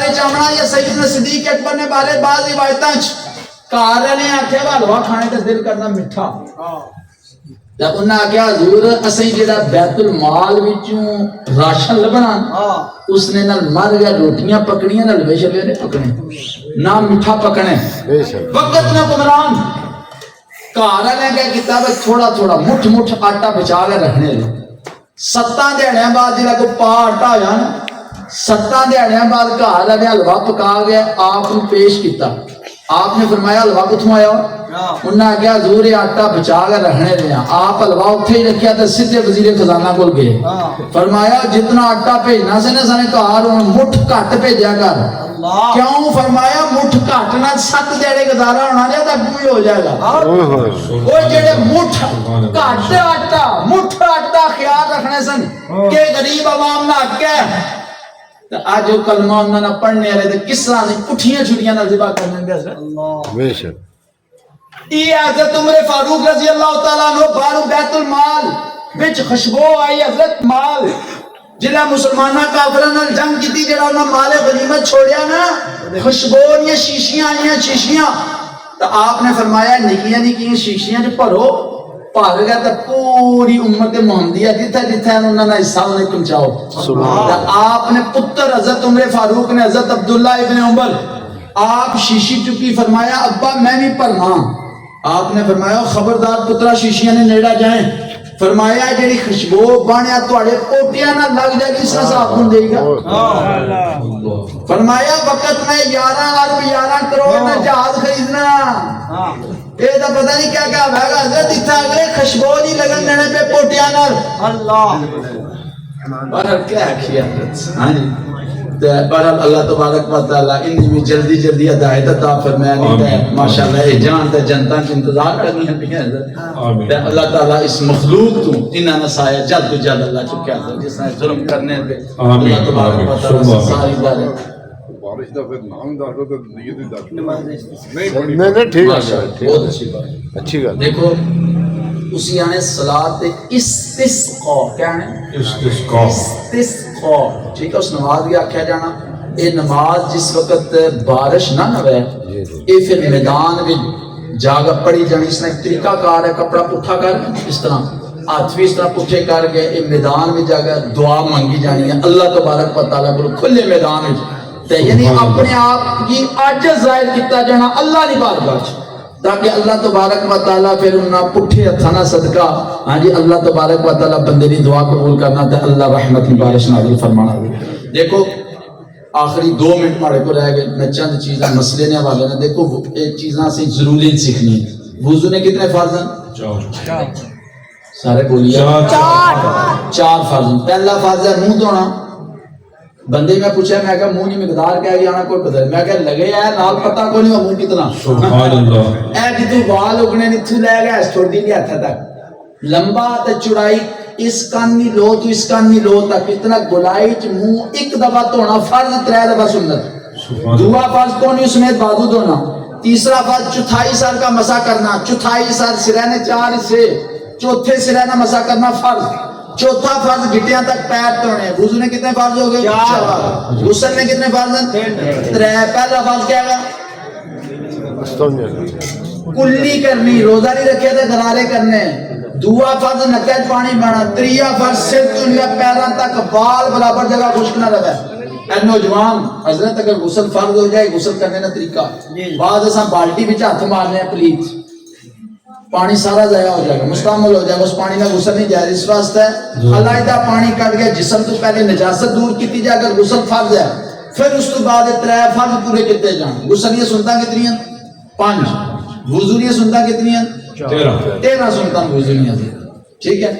بارے چامنا یا سیدنا صدیق اکبر نے بارے بعض روایتاں کار نے آکھیا وا حلوا کھانے تے دل کرنا میٹھا تے انہاں آکھیا حضور اسیں جڑا بیت المال وچوں راشن لبنا اس نے نال مر گیا روٹیاں پکڑیاں نال وے شلے نے پکڑے نہ میٹھا پکنے وقت نہ کمران کار نے کیا کیتا ہے تھوڑا تھوڑا مٹھ مٹھ آٹا بچا کے رکھنے لے 7 دیہڑیاں بعد جڑا کو پا آٹا ہویا نا 7 دیہڑیاں بعد گھر والے حلوا پکا گئے آپ کو پیش کیتا آپ نے فرمایا حلوا کتھوں آیا انہوں نے کہا حضور آٹا بچا کے رکھنے لیا آپ حلوا اتھے ہی رکھیا تے سیدھے وزیر خزانہ کول گئے فرمایا جتنا آٹا بھیجنا سے نا سنے تو ہر مٹھ گھٹ بھیجا کر کیوں فرمایا مٹھ گھٹ نہ 7 دیہڑے گزارا ہونا نہیں تو بھی ہو جائے گا وہ جڑے مٹھ گھٹ آٹا خیال رکھنے سن کہ غریب عوام نہ حق ہے آج جو کلمہ انہوں نے پڑھنے والے تھے کس طرح سے پٹھیاں چھٹیاں نال ذبح کرنے دے حضرت بے شک یہ حضرت عمر فاروق رضی اللہ تعالیٰ عنہ بارو بیت المال وچ خوشبو آئی حضرت مال جنہاں مسلمانہ کافرہ نال جنگ کیتی جڑا انہاں مال غنیمت چھوڑیا نا خوشبو یہ شیشیاں آئیاں شیشیاں تو آپ نے فرمایا نکیاں نکیاں شیشیاں جو پڑھو پڑھ گیا تو پوری امت محمدیہ جتھا جتھا انہوں نے حصہ نہیں پہنچاؤ تو آپ نے پتر حضرت عمر فاروق نے حضرت عبداللہ ابن عمر آپ شیشی چکی فرمایا ابا میں بھی پڑھنا آپ نے فرمایا خبردار پترا شیشیاں نے نیڑا جائیں فرمایا جڑی خوشبو بانیا تواڈے پوٹیاں نہ لگ جائے گی سزا کون دے گا فرمایا وقت میں 11 ارب 11 کروڑ میں جہاز خریدنا یہ تو پتہ نہیں کیا کیا بھاگا حضرت اتنا اگلے خوشبو نہیں لگن دینے پہ پوٹیاں نہ اللہ اور کیا کیا حضرت ہاں جی بہرحال اللہ تبارک و تعالیٰ انہی میں جلدی جلدی ہدایت عطا فرمائے تے ماشاءاللہ اے جان تے جنتا کی انتظار کرنی ہے حضرت تے اللہ تعالیٰ اس مخلوق تو انہاں نسایا جلد تو جلد اللہ چکیا حضرت جس نے ظلم کرنے پہ اللہ تبارک و تعالیٰ ساری دارے بارش دا پھر نام دا تو نیت ہی دا نہیں ٹھیک ہے بہت اچھی بات اچھی گل دیکھو اسی آنے صلاۃ استسقا کیا ہے استسقا ٹھیک ہے اس نماز کی آکھیا جانا اے نماز جس وقت بارش نہ ہوئے اے پھر میدان میں جاگا پڑی جانی اس نے ایک طریقہ کار ہے کپڑا پٹھا کر اس طرح ہاتھ بھی اس طرح پٹھے کر کے اے میدان میں جاگا دعا مانگی جانی ہے اللہ تبارک و تعالیٰ بلو کھلے میدان میں یعنی اپنے آپ کی عاجز ظاہر کیتا جانا اللہ نہیں بارگاہ تاکہ اللہ تبارک و تعالیٰ پھر انہاں پٹھے ہتھانا صدقہ ہاں جی اللہ تبارک و تعالیٰ بندے دی دعا قبول کرنا تے اللہ رحمت کی بارش نازل فرمانا دیکھو آخری 2 منٹ مارے کو رہ گئے میں چند چیزاں مسئلے نے حوالے نے دیکھو ایک چیزاں سے ضروری سیکھنی ہے وضو نے کتنے فرض ہیں 4 سارے بولیے 4 فرض ہیں پہلا فرض ہے منہ دھونا بندے میں پوچھا میں کہا منہ نہیں مقدار کیا گیا کوئی پتہ نہیں میں کہا لگے ہے نال پتہ کوئی نہیں منہ کتنا سبحان اللہ اے جتو وال اگنے نہیں تھو لے گیا چھوٹی نہیں ہاتھ تک لمبا تے چوڑائی اس کانی لو تو اس کانی لو تک اتنا گلائی چ منہ ایک دفعہ دھونا فرض 3 دفعہ سنت دوسرا فرض کونی اس میں بازو دھونا تیسرا فرض چوتھائی سر کا مسح کرنا چوتھائی سر سرے نے 4 حصے چوتھے سرے نے مسح کرنا فرض چوتھا فرض گھٹیاں تک پیر دھونے وضو نے کتنے فرض ہو گئے 4 غسل نے کتنے فرض ہیں 3 پہلا فرض کیا ہے کلی کرنی روزہ نہیں رکھے تھے غرارے کرنے دعا فرض نکج پانی بنا 3 فرض سر تو لیا پیراں تک بال برابر جگہ خشک نہ رہے اے نوجوان حضرت اگر غسل فرض ہو جائے غسل کرنے کا طریقہ بعض اساں بالٹی وچ ہاتھ مارنے ہیں پلیز پانی سارا ضائع ہو جائے گا مستعمل ہو جائے گا اس پانی میں غسل نہیں جائے اس واسطے علیحدہ پانی کٹ گیا جسم تو پہلے نجاست دور کیتی جائے اگر غسل فرض ہے پھر اس تو بعد 3 فرض پورے کیتے جان غسل یہ سنتا کتنی ہیں 5 وضو یہ سنتا کتنی ہیں 13 سنتا وضو نہیں ٹھیک ہے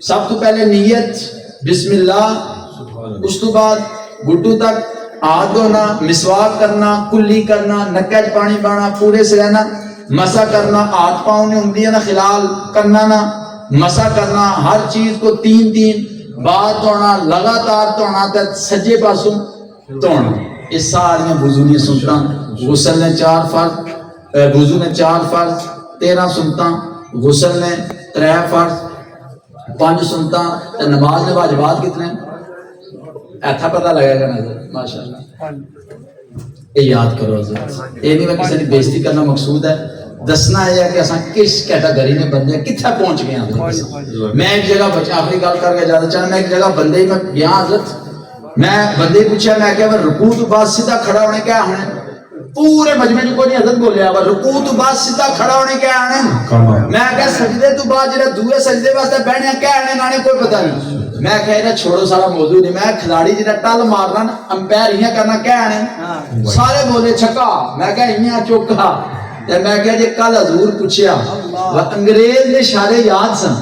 سب تو پہلے نیت بسم اللہ اس تو بعد گھٹو تک ہاتھ دھونا مسواک کرنا کلی کرنا نکج پانی بانا پورے سے رہنا مسا کرنا ہاتھ پاؤں نے انگلیاں نہ خلال کرنا نہ مسا کرنا ہر چیز کو 3 بات دھونا لگاتار دھونا تے سجے پاسوں دھونا یہ ساری وضو نے سنتا غسل نے 4 فرض وضو نے 4 فرض 13 سنتا غسل نے 3 فرض 5 سنتا نماز نے واجبات کتنے ایتھا پتہ لگے گا نظر ماشاءاللہ یہ یاد کرو حضرت یہ نہیں میں کسی نے بےزتی کرنا مقصود ہے دسنا ہے کہ اساں کس کیٹاگری میں بندے کتھا پہنچ گئے ہیں میں ایک جگہ آخری گل کر کے زیادہ چاہنا میں ایک جگہ بندے میں گیا حضرت میں بندے پوچھا میں کہا رکوع تو بعد سیدھا کھڑا ہونے کیا آنے پورے مجمع جو کوئی نہیں حضرت بولیا رکوع تو بعد سیدھا کھڑا ہونے کیا آنے میں کہا سجدے تو بعد جڑا دوسرے سجدے واسطے بیٹھنے کیا آنے نانے کوئی پتہ نہیں میں کہا چھوڑو سارا موضوع نہیں میں کھلاڑی جڑا ٹل مارنا امپائر ہی کرنا کیا آنے سارے بولے چھکا میں کہا ہیاں چوکا تے میں کہا جی کل حضور پوچھیا انگریز دے اشارے یاد سن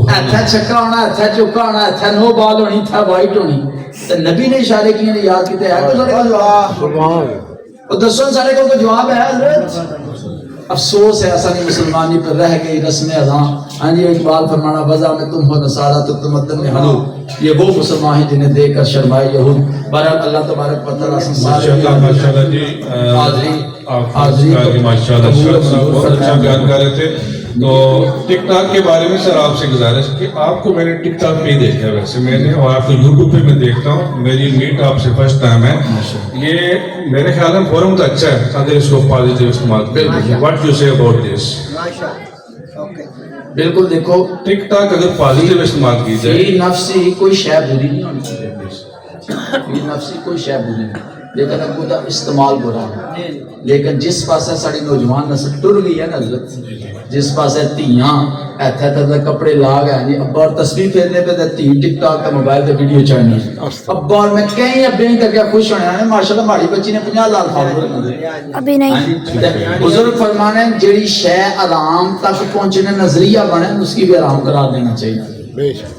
ایتھا چھکا ہونا ایتھا چوکا ہونا ایتھا نو بال ہونی ایتھا وائٹ ہونی تے نبی نے اشارے کیے نے یاد کیتے ہے کوئی سارے جواب اور دسو سارے کو جواب ہے حضرت افسوس ہے اسانی مسلمانی پر رہ گئی رسم اذاں ہاں جی اقبال فرمانا وضع میں تم ہو نصارا تو تم مطلب میں حلو یہ وہ مسلمان ہیں جنہیں دیکھ کر شرمائے یہود بہرحال اللہ تبارک و تعالیٰ ماشاءاللہ جی حاضری ماشاءاللہ بہت اچھا بیان کر رہے تھے تو ٹک ٹاک کے بارے میں سر آپ سے گزارش کہ آپ کو میں نے ٹک ٹاک پہ ہی دیکھا ویسے میں نے اور آپ کو یوٹیوب پہ میں دیکھتا ہوں میری میٹ آپ سے فرسٹ ٹائم ہے یہ میرے خیال میں فورم تو اچھا ہے اگر اس کو پازیٹیو استعمال کریں واٹ یو سے اباؤٹ دس بالکل دیکھو ٹک ٹاک اگر پازیٹیو استعمال کی جائے فی نفسی کوئی شے بری نہیں ہونی چاہیے فی نفسی کوئی شے بری نہیں لیکن اب دا استعمال برا ہے لیکن جس پاسے ساری نوجوان نسل ٹر گئی ہے نا حضرت جس پاسے تیاں ایتھے تے کپڑے لاگ ہیں ابا اور تصویر پھیرنے پہ تے تی ٹک ٹاک تے موبائل تے ویڈیو چڑھنی ابا اور میں کہیں ابے تک کیا خوش ہونے ہیں ماشاءاللہ ہماری بچی نے 50 لاکھ فالوور ابھی نہیں بزرگ فرمانے جڑی شے آرام تک پہنچنے نظریہ بنے اس کی بھی آرام قرار دینا چاہیے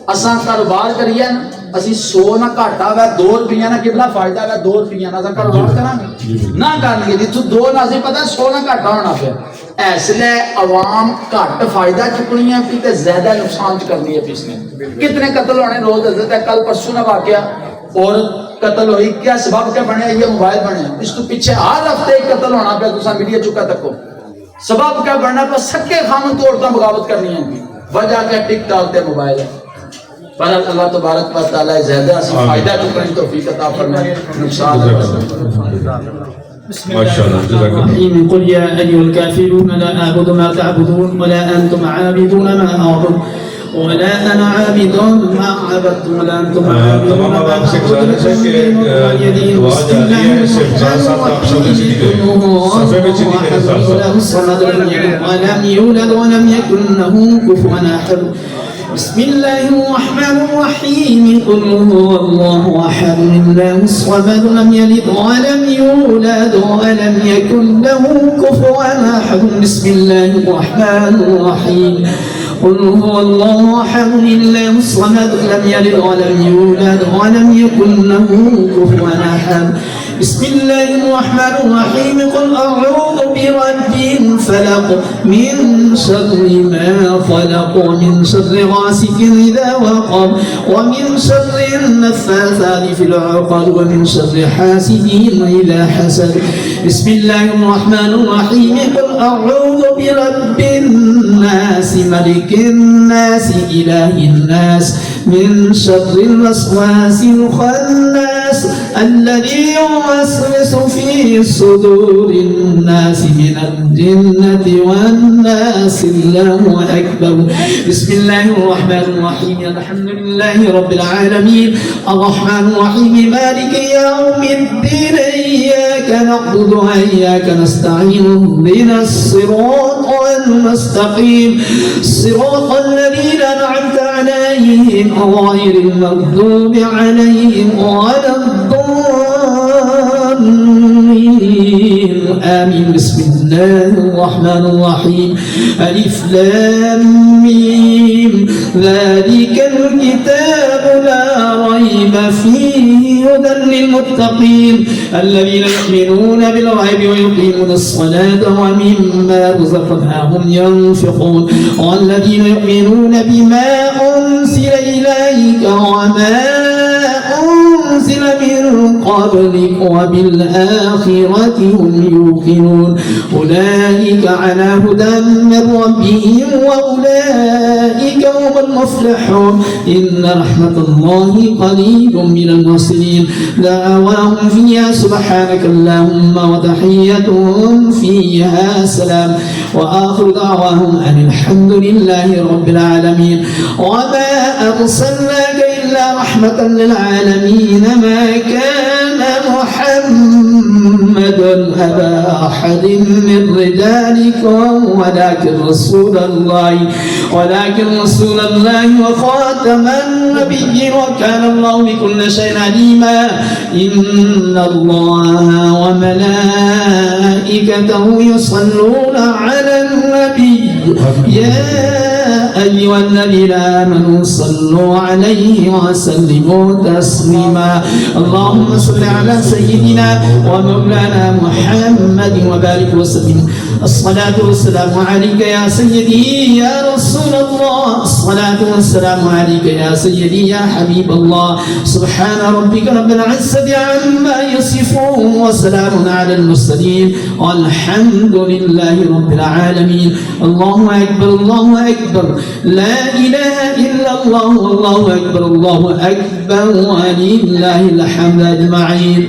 اساں کاروبار کریے نا اسی 100 نہ گھاٹا ہے 2 روپیہ نہ قبلہ فائدہ ہے 2 روپیہ نہ اساں کاروبار کرانگے نہ کرنگے جتھوں 2 نہ اسی پتہ 100 نہ گھاٹا ہونا پیا اس لیے عوام گھٹ فائدہ چکنی ہے پی تے زیادہ نقصان کرنی ہے اس نے کتنے قتل ہونے روز حضرت ہے کل پرسوں نہ واقعہ اور قتل ہوئی کیا سبب کیا بنے یہ موبائل بنے اس تو پیچھے ہر ہفتے ایک قتل ہونا پیا تساں میڈیا چکا تکو سبب کیا بننا پیا سکے خامن تو عورتاں بغاوت کرنی ہے وجہ کیا ٹک ٹاک تے موبائل ہے پر اللہ تبارک و تعالی زیادہ سے فائدہ چکنے توفیق عطا فرمائے نقصان ماشاءاللہ قل يا أيها الكافرون لا أعبد ما تعبدون ولا أنتم عابدون ما أعبد ولا أنا عابد ما عبدتم ولا أنتم عابدون ما أعبد ولم يولد ولم يكن له كفوا أحد بسم الله الرحمن الرحيم قل هو الله أحد الله الصمد لم يلد ولم يولد ولم يكن له كفوا أحد بسم الله الرحمن الرحيم قل هو الله أحد الله الصمد لم يلد ولم يولد ولم يكن له كفوا أحد بسم الله الرحمن الرحيم قل أعوذ برب الفلق من شر ما خلق ومن شر غاسق إذا وقب ومن شر النفاثات في العقد ومن شر حاسد إذا حسد بسم الله الرحمن الرحيم قل أعوذ برب الناس ملك الناس إله الناس من شر الوسواس الخناس الذي يوسوس في صدور الناس من الجنة والناس الله أكبر بسم الله الرحمن الرحيم الحمد لله رب العالمين الرحمن الرحيم مالك يوم الدين إياك نعبد وإياك نستعين اهدنا الصراط المستقيم صراط الذين أنعمت عليهم غير المغضوب عليهم ولا الضالين آمين بسم الله الرحمن الرحيم ألف لام ميم ذلك الكتاب لا ريب فيه هدى للمتقين الذين يؤمنون بالغيب ويقيمون الصلاة ومما رزقناهم ينفقون والذين يؤمنون بما أنزل إليك وما أنزل أنزل من قبلك وبالآخرة هم يوقنون أولئك على هدى من ربهم وأولئك هم المفلحون إن رحمة الله قريب من المحسنين دعواهم فيها سبحانك اللهم وتحيتهم فيها سلام وآخر دعواهم أن الحمد لله رب العالمين وما أرسلناك إلا رحمة للعالمين ما كان محمد أبا أحد من رجالكم ولكن رسول الله وخاتم النبيين وكان الله بكل شيء عليما إن الله وملائكته يصلون على النبي يا أيها الذين آمنوا صلوا عليه وسلموا تسليما اللهم صل على سيدنا ومولانا محمد وبارك وسلم الصلاة والسلام عليك يا سيدي يا رسول الله الصلاة والسلام عليك يا سيدي يا حبيب الله سبحان ربك رب العزة عما يصفون وسلام على المرسلين والحمد لله رب العالمين الله أكبر الله أكبر لا إله إلا الله والله أكبر ولله الحمد أجمعين